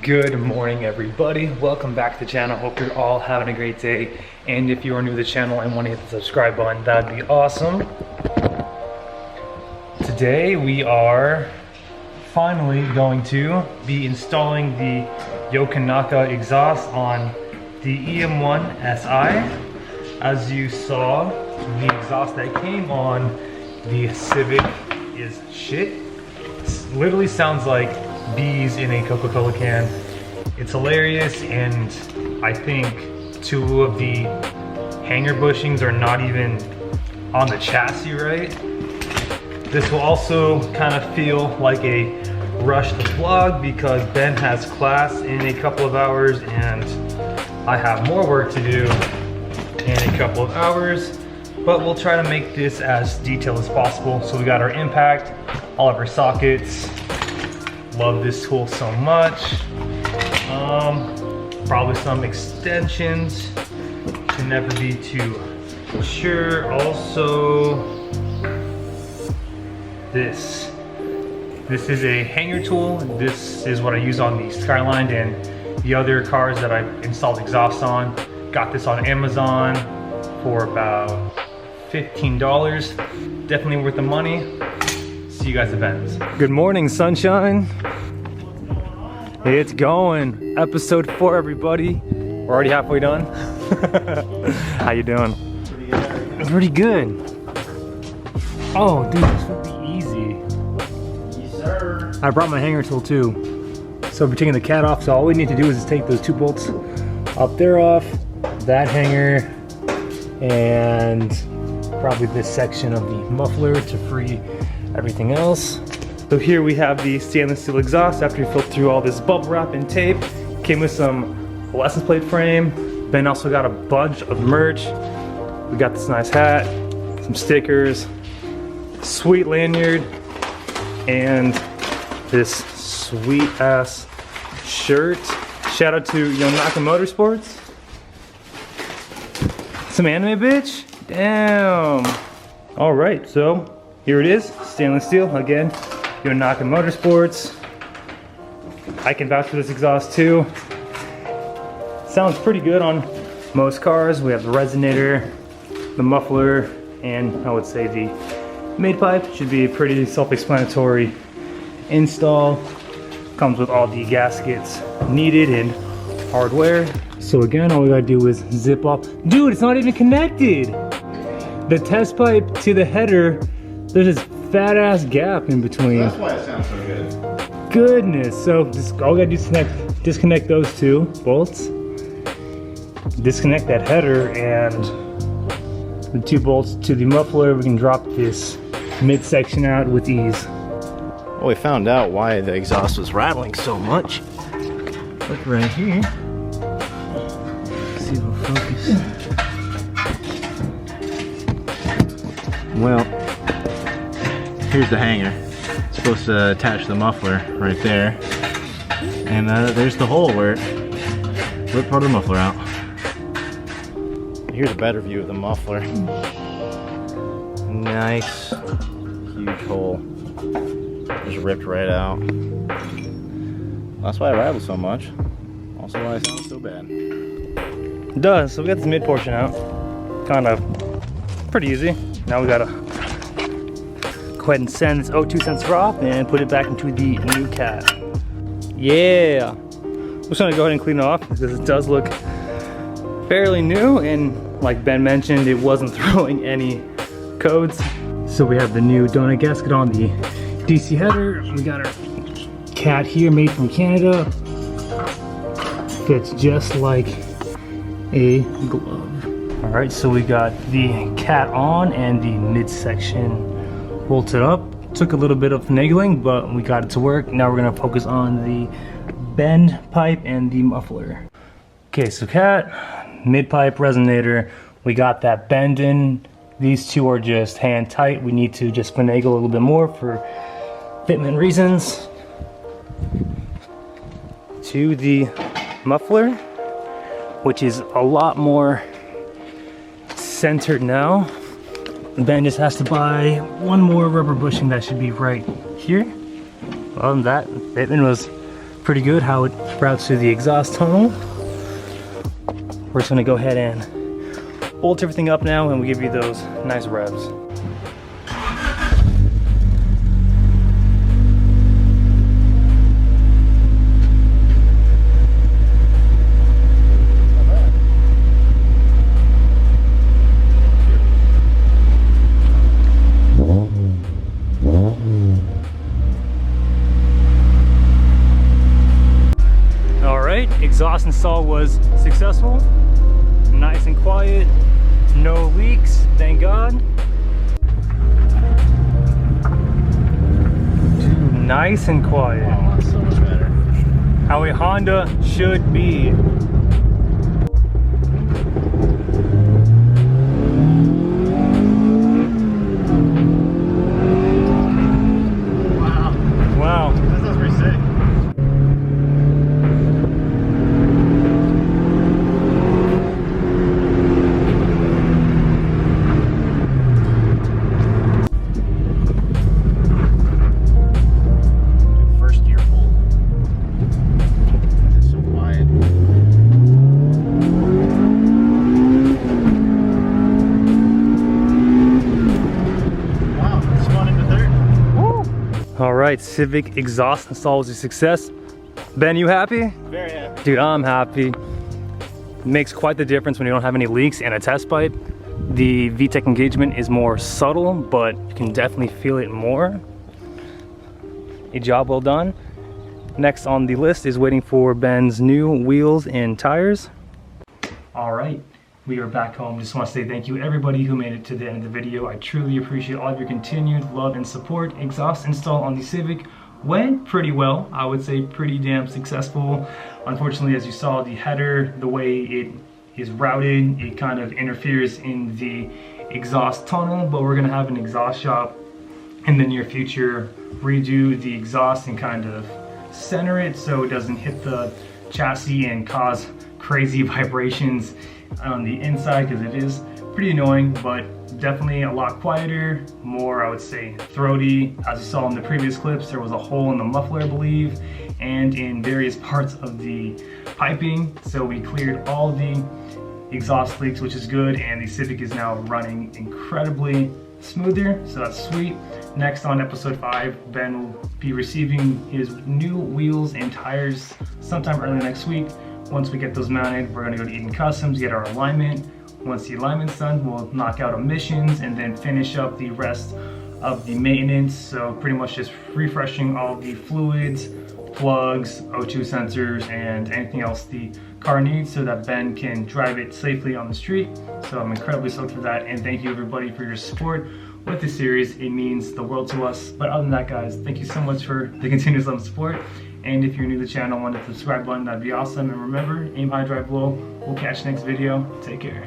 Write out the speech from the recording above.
Good morning, everybody. Welcome back to the channel. Hope you're all having a great day. And if you are new to the channel and want to hit the subscribe button, that'd be awesome. Today we are finally going to be installing the Yonaka exhaust on the Ep4 Si. As you saw, the exhaust that came on the Civic is shit. It literally sounds like bees in a Coca-Cola can. It's hilarious, and I think two of the hanger bushings are not even on the chassis right. This will also kind of feel like a rushed vlog because Ben has class in a couple of hours and I have more work to do in a couple of hours, but we'll try to make this as detailed as possible. So we got our impact, all of our sockets. Love this tool so much. Probably some extensions. Can never be too sure. Also, this is a hanger tool. This is what I use on the Skyline and the other cars that I've installed exhausts on. Got this on Amazon for about $15. Definitely worth the money. See you guys at Ben's. Good morning, sunshine. It's going. Episode 4, everybody. We're already halfway done. How you doing? Pretty good. Pretty good. Oh, dude, this would be easy. Yes, sir. I brought my hanger tool too. So we're taking the cat off. So all we need to do is just take those 2 bolts up there off, that hanger, and probably this section of the muffler to free everything else. So here we have the stainless steel exhaust after we filled through all this bubble wrap and tape. Came with some license plate frame. Ben also got a bunch of merch. We got this nice hat, some stickers, sweet lanyard, and this sweet ass shirt. Shout out to Yonaka Motorsports. Some anime, bitch. Damn. All right, so here it is, stainless steel, again, Yonaka Motorsports. I can vouch for this exhaust too. Sounds pretty good on most cars. We have the resonator, the muffler, and I would say the mid pipe. Should be a pretty self-explanatory install. Comes with all the gaskets needed and hardware. So again, all we gotta do is zip up. Dude, it's not even connected! The test pipe to the header, there's this fat ass gap in between. That's why it sounds so good. Goodness. So just all we gotta do is disconnect those 2 bolts, disconnect that header, and the 2 bolts to the muffler. We can drop this midsection out with ease. Well, we found out why the exhaust was rattling so much. Look right here. See if it'll focus. Well, here's the hanger. It's supposed to attach the muffler right there. And there's the hole where it ripped part of the muffler out. Here's a better view of the muffler. Nice, huge hole. Just ripped right out. That's why it rattles so much. Also why it sounds so bad. It does. So we got this mid portion out. Kind of pretty easy. Now we gotta go ahead and send this 02 cents drop and put it back into the new cat. Yeah. I'm just gonna go ahead and clean it off because it does look fairly new, and like Ben mentioned, it wasn't throwing any codes. So we have the new donut gasket on the DC header. We got our cat here, made from Canada. Fits just like a glove. All right, so we got the cat on and the midsection bolted up. Took a little bit of finagling, but we got it to work. Now we're gonna focus on the bend pipe and the muffler. Okay, so cat, mid pipe, resonator. We got that bend in. These 2 are just hand tight. We need to just finagle a little bit more for fitment reasons. To the muffler, which is a lot more centered now. Ben just has to buy 1 more rubber bushing that should be right here. Other than that, fitment was pretty good how it routes through the exhaust tunnel. We're just gonna go ahead and bolt everything up now and we'll give you those nice revs. Exhaust install was successful, nice and quiet, no leaks, thank God. Nice and quiet. Oh, so much better. How a Honda should be. Wow. Wow. That sounds pretty sick. All right, Civic exhaust install was a success. Ben, you happy? Very happy. Dude, I'm happy. It makes quite the difference when you don't have any leaks and a test pipe. The VTEC engagement is more subtle, but you can definitely feel it more. A job well done. Next on the list is waiting for Ben's new wheels and tires. All right, we are back home. Just want to say thank you everybody who made it to the end of the video. I truly appreciate all of your continued love and support. Exhaust install on the Civic went pretty well. I would say pretty damn successful. Unfortunately, as you saw, the header, the way it is routed, it kind of interferes in the exhaust tunnel, but we're gonna have an exhaust shop in the near future redo the exhaust and kind of center it so it doesn't hit the chassis and cause crazy vibrations on the inside, because it is pretty annoying, but definitely a lot quieter, more I would say throaty. As you saw in the previous clips, there was a hole in the muffler, I believe, and in various parts of the piping, so we cleared all the exhaust leaks, which is good, and the Civic is now running incredibly smoother, so that's sweet. Next on episode 5, Ben will be receiving his new wheels and tires sometime early next week. Once we get those mounted, we're gonna go to Eden Customs, get our alignment. Once the alignment's done, we'll knock out emissions and then finish up the rest of the maintenance. So pretty much just refreshing all the fluids, plugs, O2 sensors, and anything else the car needs so that Ben can drive it safely on the street. So I'm incredibly stoked for that, and thank you everybody for your support with this series. It means the world to us. But other than that, guys, thank you so much for the continuous love and support. And if you're new to the channel and want to subscribe button, that'd be awesome. And remember, aim high, drive low. We'll catch you next video. Take care.